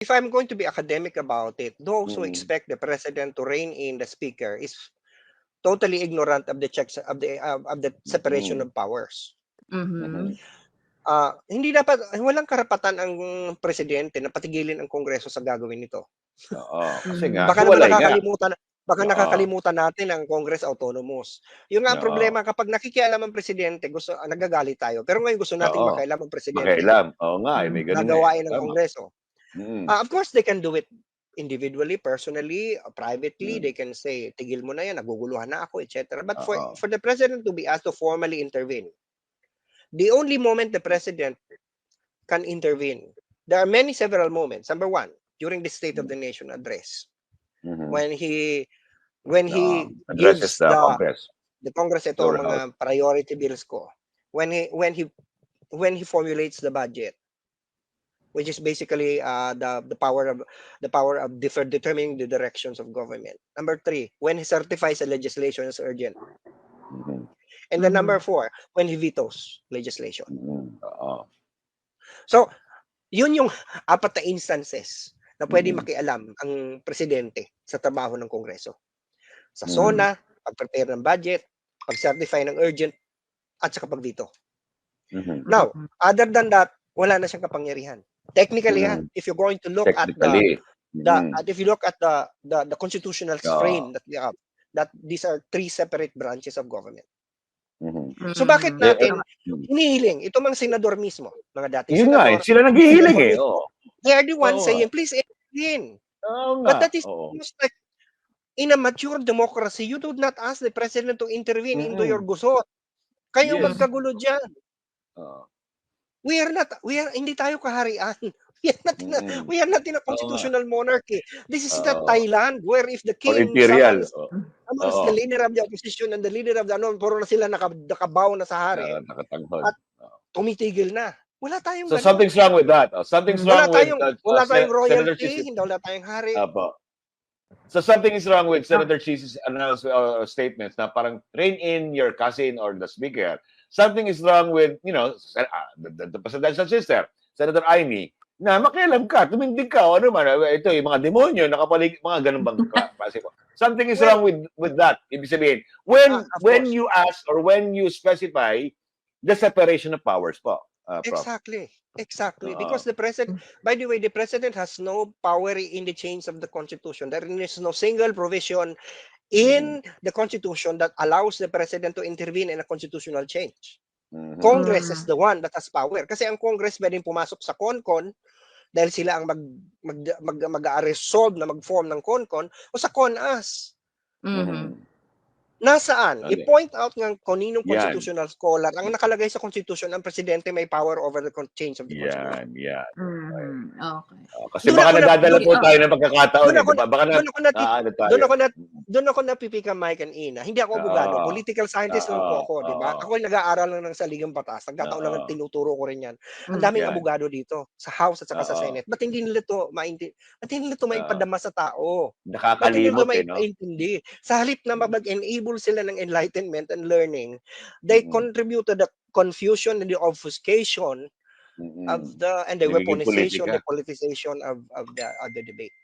if I'm going to be academic about it, those who Mm. expect the president to rein in the speaker is totally ignorant of the checks of the separation Mm. of powers. Mhm. Hindi dapat, walang karapatan ang presidente na patigilin ang Kongreso sa gagawin nito. Oo, kasi nga Baka naman hiwalay nga. Oo. nakakalimutan natin ang Congress autonomous. Yung nga ang Oo. problema, kapag nakikialam ang presidente, nagagalit tayo. Pero ngayon gusto nating Oo. makialam ang presidente Makialam. Oo nga, may ganun gagawain ng Tama. Kongreso. Mm. Of course, they can do it individually, personally, privately. Mm. They can say, tigil mo na yan, naguguluhan na ako, etc. But Oo. for the president to be asked to formally intervene, the only moment the president can intervene, there are several moments. Number one, during the State of the Nation address, Mhm. when he addresses gives the Congress. the Congress ito Lower mga priority bills ko, when he formulates the budget, which is basically the power of determining the directions of government. Number three, when he certifies a legislation as urgent. Mhm. And then number four, when he vetoes legislation. Mhm. Oo. So, yun yung apat na instances na pwede Mhm. makialam ang presidente sa trabaho ng Kongreso. Sa Mhm. SONA, pag-prepare ng budget, pag-certify ng urgent, at saka pag-veto. Mhm. Now, other than that, wala na siyang kapangyarihan. Technically, if you're going to look at Technically. if you look at the constitutional frame that we have, that these are three separate branches of government. Mhm. So bakit natin hinihiling ito mga senador mismo, mga dating Yun nga senador, sila naghihiling they are the ones Oo. saying, please intervene. Oo But nga. that is Oo. almost like, in a mature democracy, you do not ask the president to intervene into your gusot. Kayo Yes. magkagulo dyan. Oo. Hindi tayo kaharian. We are not in a constitutional monarchy. This is not Oo. Thailand, where if the Or king imperial. summons the leader of the opposition and the leader of the puro na sila nakabaw na sa hari Nakatanghod. at tumitigil na. Wala tayong So ganun. something's wrong with that. Something's wrong with wala tayong Senator royalty, Chis. wala tayong hari. Apo. So something is wrong with Senator Chis's statements na parang rein in your cousin or the speaker. Something is wrong with, the presidential sister, Senator Amy, na makialam ka, tumindig ka, o ano man, ito, yung mga demonyo, mga ganun bang klase mo. Something is wrong with that. Ibig sabihin, when you ask or when you specify the separation of powers po. Exactly. Because the president, by the way, the president has no power in the change of the Constitution. There is no single provision in the Constitution that allows the president to intervene in a constitutional change. Congress is the one that has power. Kasi ang Congress pwedeng pumasok sa CONCON dahil sila ang mag-resolve na mag-form ng CONCON o sa CONAS. Nasaan? I-point out ng kaninong constitutional scholar ang nakalagay sa Constitution ang presidente may power over the change of the Constitution. Yan. Okay. Kasi baka nadadala po tayo ng pagkakataon. Doon ako napipika Mike and Ina. Hindi ako abogado. Political scientist lang po ako, di ba? Ako ay nag-aaral lang ng saligang batas. Nagkataon lang tinuturo ko rin yan. Ang daming abogado dito sa House at saka sa Senate. Ba't hindi nila ito maipadama sa tao? Ba't hindi nila maiintindi? Sa halip na mag-enable sila ng enlightenment and learning, they contribute to the confusion and the obfuscation of the weaponization, the politicization of the debate.